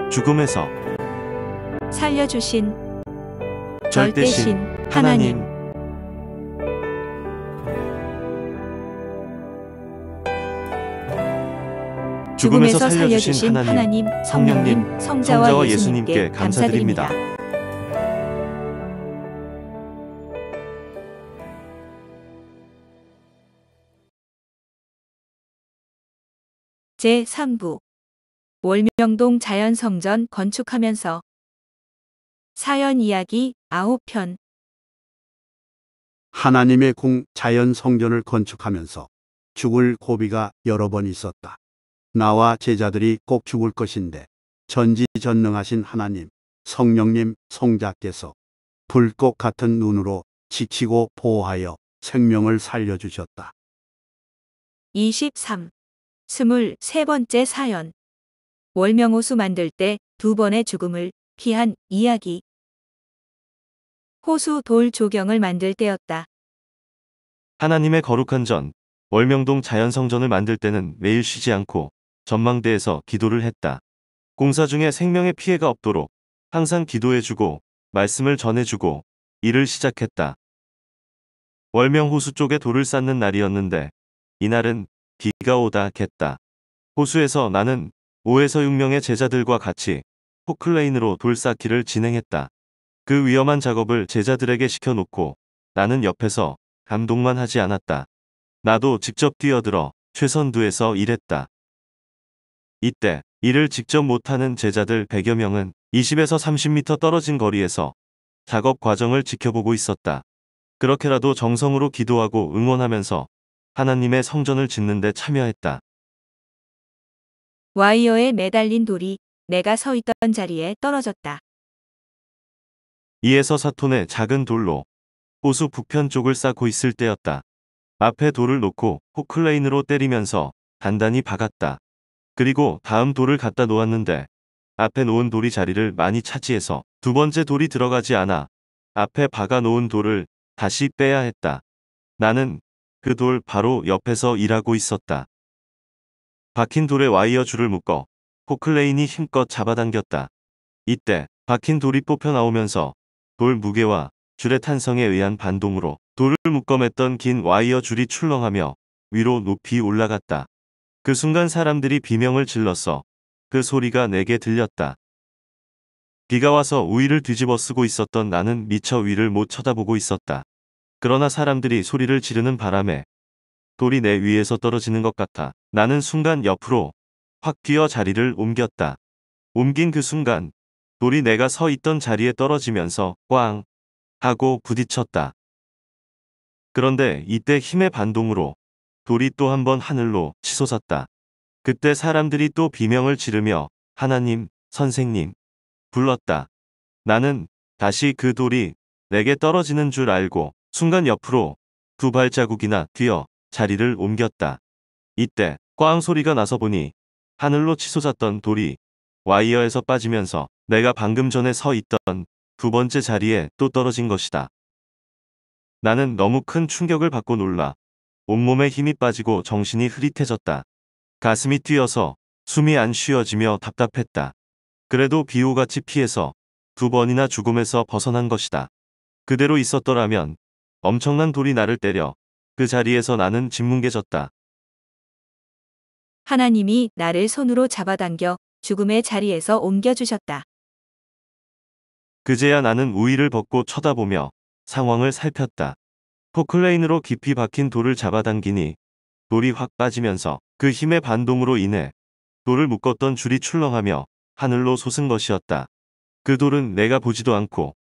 죽음에서 살려주신 절대신 하나님. 죽음에서 살려주신 하나님, 성령님, 성자와 예수님께 감사드립니다. 제3부 월명동 자연성전 건축하면서 사연 이야기 9편. 하나님의 궁 자연성전을 건축하면서 죽을 고비가 여러 번 있었다. 나와 제자들이 꼭 죽을 것인데 전지전능하신 하나님, 성령님, 성자께서 불꽃 같은 눈으로 지키고 보호하여 생명을 살려주셨다. 23. 23번째 사연. 월명호수 만들 때 2번의 죽음을 피한 이야기. 호수 돌 조경을 만들 때였다. 하나님의 거룩한 전, 월명동 자연성전을 만들 때는 매일 쉬지 않고 전망대에서 기도를 했다. 공사 중에 생명의 피해가 없도록 항상 기도해주고 말씀을 전해주고 일을 시작했다. 월명호수 쪽에 돌을 쌓는 날이었는데 이날은 비가 오다 겠다. 호수에서 나는 5에서 6명의 제자들과 같이 포클레인으로 돌 쌓기를 진행했다. 그 위험한 작업을 제자들에게 시켜놓고 나는 옆에서 감독만 하지 않았다. 나도 직접 뛰어들어 최선두에서 일했다. 이때 일을 직접 못하는 제자들 100여 명은 20에서 30m 떨어진 거리에서 작업 과정을 지켜보고 있었다. 그렇게라도 정성으로 기도하고 응원하면서 하나님의 성전을 짓는 데 참여했다. 와이어에 매달린 돌이 내가 서 있던 자리에 떨어졌다. 2에서 4톤의 작은 돌로 호수 북편 쪽을 쌓고 있을 때였다. 앞에 돌을 놓고 포클레인으로 때리면서 단단히 박았다. 그리고 다음 돌을 갖다 놓았는데 앞에 놓은 돌이 자리를 많이 차지해서 두 번째 돌이 들어가지 않아 앞에 박아 놓은 돌을 다시 빼야 했다. 나는 그 돌 바로 옆에서 일하고 있었다. 박힌 돌에 와이어 줄을 묶어 포클레인이 힘껏 잡아당겼다. 이때 박힌 돌이 뽑혀 나오면서 돌 무게와 줄의 탄성에 의한 반동으로 돌을 묶어맸던 긴 와이어 줄이 출렁하며 위로 높이 올라갔다. 그 순간 사람들이 비명을 질렀어. 그 소리가 내게 들렸다. 비가 와서 우위를 뒤집어 쓰고 있었던 나는 미처 위를 못 쳐다보고 있었다. 그러나 사람들이 소리를 지르는 바람에 돌이 내 위에서 떨어지는 것 같아 나는 순간 옆으로 확 뛰어 자리를 옮겼다. 옮긴 그 순간 돌이 내가 서 있던 자리에 떨어지면서 꽝 하고 부딪혔다. 그런데 이때 힘의 반동으로 돌이 또 한 번 하늘로 치솟았다. 그때 사람들이 또 비명을 지르며 하나님, 선생님 불렀다. 나는 다시 그 돌이 내게 떨어지는 줄 알고 순간 옆으로 2발자국이나 뛰어 자리를 옮겼다. 이때 꽝 소리가 나서 보니 하늘로 치솟았던 돌이 와이어에서 빠지면서 내가 방금 전에 서 있던 두 번째 자리에 또 떨어진 것이다. 나는 너무 큰 충격을 받고 놀라 온몸에 힘이 빠지고 정신이 흐릿해졌다. 가슴이 뛰어서 숨이 안 쉬어지며 답답했다. 그래도 비호같이 피해서 2번이나 죽음에서 벗어난 것이다. 그대로 있었더라면 엄청난 돌이 나를 때려 그 자리에서 나는 짓뭉개졌다. 하나님이 나를 손으로 잡아당겨 죽음의 자리에서 옮겨주셨다. 그제야 나는 우의를 벗고 쳐다보며 상황을 살폈다. 포클레인으로 깊이 박힌 돌을 잡아당기니 돌이 확 빠지면서 그 힘의 반동으로 인해 돌을 묶었던 줄이 출렁하며 하늘로 솟은 것이었다. 그 돌은 내가 보지도 않고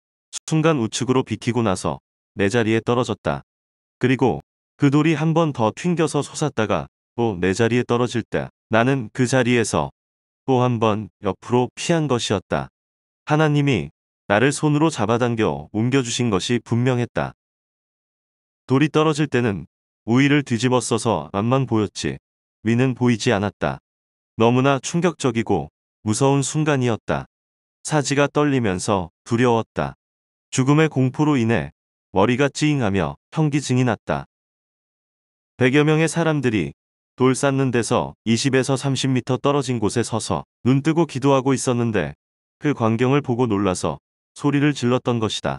순간 우측으로 비키고 나서 내 자리에 떨어졌다. 그리고 그 돌이 한 번 더 튕겨서 솟았다가 또 내 자리에 떨어질 때 나는 그 자리에서 또 한 번 옆으로 피한 것이었다. 하나님이 나를 손으로 잡아당겨 옮겨주신 것이 분명했다. 돌이 떨어질 때는 우위를 뒤집어 써서 앞만 보였지 위는 보이지 않았다. 너무나 충격적이고 무서운 순간이었다. 사지가 떨리면서 두려웠다. 죽음의 공포로 인해 머리가 찌잉하며 현기증이 났다. 100여 명의 사람들이 돌 쌓는 데서 20에서 30m 떨어진 곳에 서서 눈 뜨고 기도하고 있었는데 그 광경을 보고 놀라서 소리를 질렀던 것이다.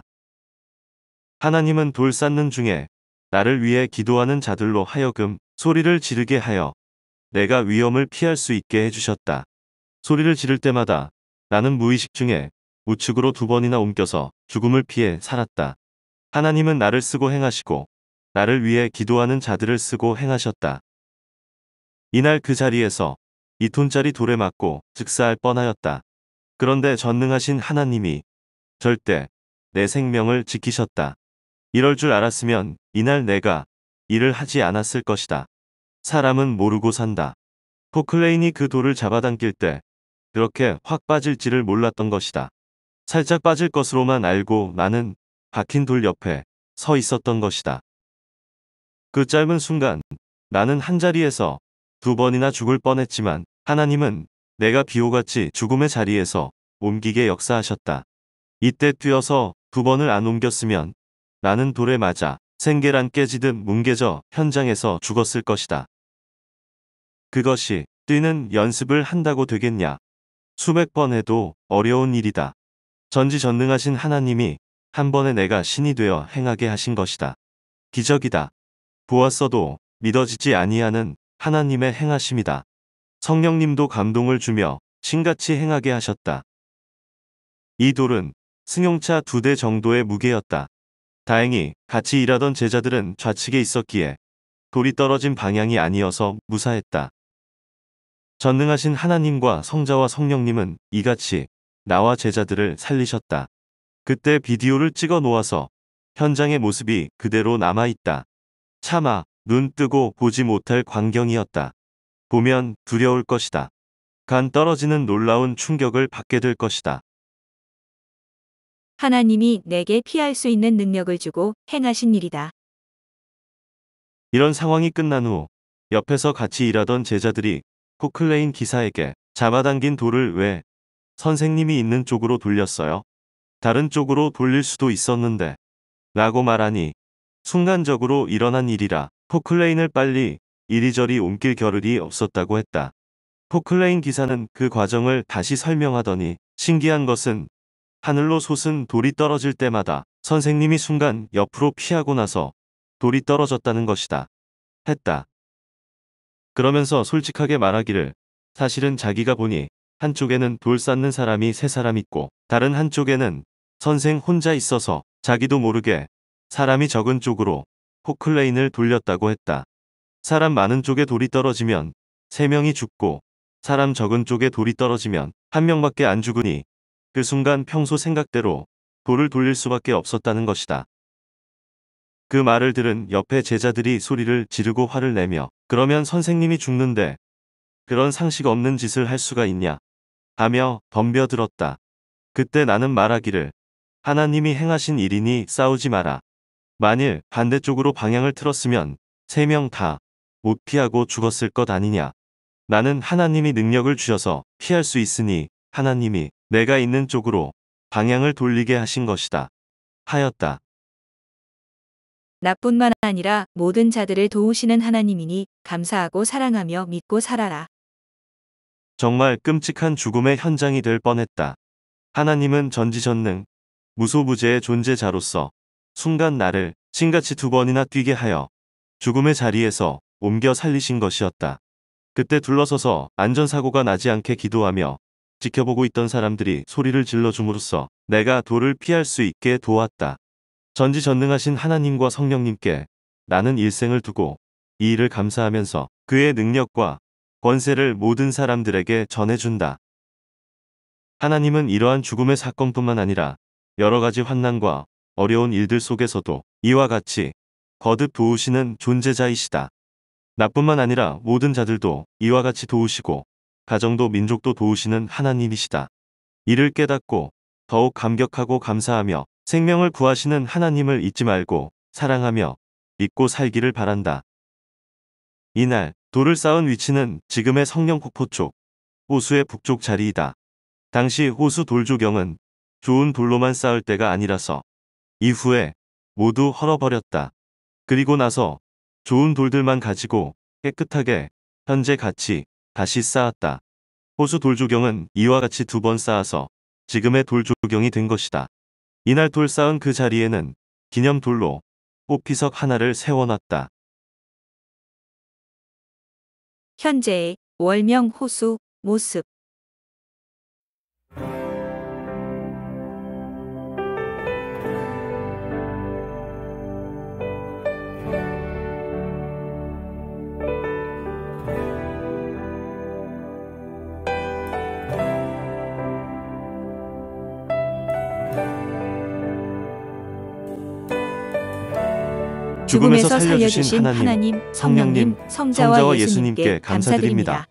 하나님은 돌 쌓는 중에 나를 위해 기도하는 자들로 하여금 소리를 지르게 하여 내가 위험을 피할 수 있게 해주셨다. 소리를 지를 때마다 나는 무의식 중에 우측으로 2번이나 옮겨서 죽음을 피해 살았다. 하나님은 나를 쓰고 행하시고 나를 위해 기도하는 자들을 쓰고 행하셨다. 이날 그 자리에서 2톤짜리 돌에 맞고 즉사할 뻔하였다. 그런데 전능하신 하나님이 절대 내 생명을 지키셨다. 이럴 줄 알았으면 이날 내가 일을 하지 않았을 것이다. 사람은 모르고 산다. 포클레인이 그 돌을 잡아당길 때 그렇게 확 빠질지를 몰랐던 것이다. 살짝 빠질 것으로만 알고 나는 박힌 돌 옆에 서 있었던 것이다. 그 짧은 순간 나는 한자리에서 2번이나 죽을 뻔했지만 하나님은 내가 비호같이 죽음의 자리에서 옮기게 역사하셨다. 이때 뛰어서 2번을 안 옮겼으면 나는 돌에 맞아 생계란 깨지듯 뭉개져 현장에서 죽었을 것이다. 그것이 뛰는 연습을 한다고 되겠냐? 수백 번 해도 어려운 일이다. 전지전능하신 하나님이 한 번에 내가 신이 되어 행하게 하신 것이다. 기적이다. 보았어도 믿어지지 아니하는 하나님의 행하심이다. 성령님도 감동을 주며 신같이 행하게 하셨다. 이 돌은 승용차 2대 정도의 무게였다. 다행히 같이 일하던 제자들은 좌측에 있었기에 돌이 떨어진 방향이 아니어서 무사했다. 전능하신 하나님과 성자와 성령님은 이같이 나와 제자들을 살리셨다. 그때 비디오를 찍어 놓아서 현장의 모습이 그대로 남아있다. 차마 눈 뜨고 보지 못할 광경이었다. 보면 두려울 것이다. 간 떨어지는 놀라운 충격을 받게 될 것이다. 하나님이 내게 피할 수 있는 능력을 주고 행하신 일이다. 이런 상황이 끝난 후 옆에서 같이 일하던 제자들이 포클레인 기사에게 잡아당긴 돌을 왜 선생님이 있는 쪽으로 돌렸어요? 다른 쪽으로 돌릴 수도 있었는데 라고 말하니 순간적으로 일어난 일이라 포클레인을 빨리 이리저리 옮길 겨를이 없었다고 했다. 포클레인 기사는 그 과정을 다시 설명하더니 신기한 것은 하늘로 솟은 돌이 떨어질 때마다 선생님이 순간 옆으로 피하고 나서 돌이 떨어졌다는 것이다. 했다. 그러면서 솔직하게 말하기를 사실은 자기가 보니 한쪽에는 돌 쌓는 사람이 3사람 있고 다른 한쪽에는 선생 혼자 있어서 자기도 모르게 사람이 적은 쪽으로 포클레인을 돌렸다고 했다. 사람 많은 쪽에 돌이 떨어지면 3명이 죽고 사람 적은 쪽에 돌이 떨어지면 1명밖에 안 죽으니 그 순간 평소 생각대로 돌을 돌릴 수밖에 없었다는 것이다. 그 말을 들은 옆에 제자들이 소리를 지르고 화를 내며 그러면 선생님이 죽는데 그런 상식 없는 짓을 할 수가 있냐 하며 덤벼들었다. 그때 나는 말하기를 하나님이 행하신 일이니 싸우지 마라. 만일 반대쪽으로 방향을 틀었으면 3명 다 못 피하고 죽었을 것 아니냐. 나는 하나님이 능력을 주셔서 피할 수 있으니 하나님이 내가 있는 쪽으로 방향을 돌리게 하신 것이다. 하였다. 나뿐만 아니라 모든 자들을 도우시는 하나님이니 감사하고 사랑하며 믿고 살아라. 정말 끔찍한 죽음의 현장이 될 뻔했다. 하나님은 전지전능, 무소부재의 존재자로서 순간 나를 신같이 2번이나 뛰게 하여 죽음의 자리에서 옮겨 살리신 것이었다. 그때 둘러서서 안전사고가 나지 않게 기도하며 지켜보고 있던 사람들이 소리를 질러줌으로써 내가 돌을 피할 수 있게 도왔다. 전지전능하신 하나님과 성령님께 나는 일생을 두고 이 일을 감사하면서 그의 능력과 권세를 모든 사람들에게 전해준다. 하나님은 이러한 죽음의 사건뿐만 아니라 여러 가지 환난과 어려운 일들 속에서도 이와 같이 거듭 도우시는 존재자이시다. 나뿐만 아니라 모든 자들도 이와 같이 도우시고 가정도 민족도 도우시는 하나님이시다. 이를 깨닫고 더욱 감격하고 감사하며 생명을 구하시는 하나님을 잊지 말고 사랑하며 믿고 살기를 바란다. 이날 돌을 쌓은 위치는 지금의 성령폭포 쪽 호수의 북쪽 자리이다. 당시 호수 돌조경은 좋은 돌로만 쌓을 때가 아니라서 이후에 모두 헐어버렸다. 그리고 나서 좋은 돌들만 가지고 깨끗하게 현재 같이 다시 쌓았다. 호수 돌조경은 이와 같이 2번 쌓아서 지금의 돌조경이 된 것이다. 이날 돌 쌓은 그 자리에는 기념돌로 꽃피석 하나를 세워놨다. 현재의 월명 호수 모습. 죽음에서 살려주신 하나님, 성령님, 성자와 예수님께 감사드립니다.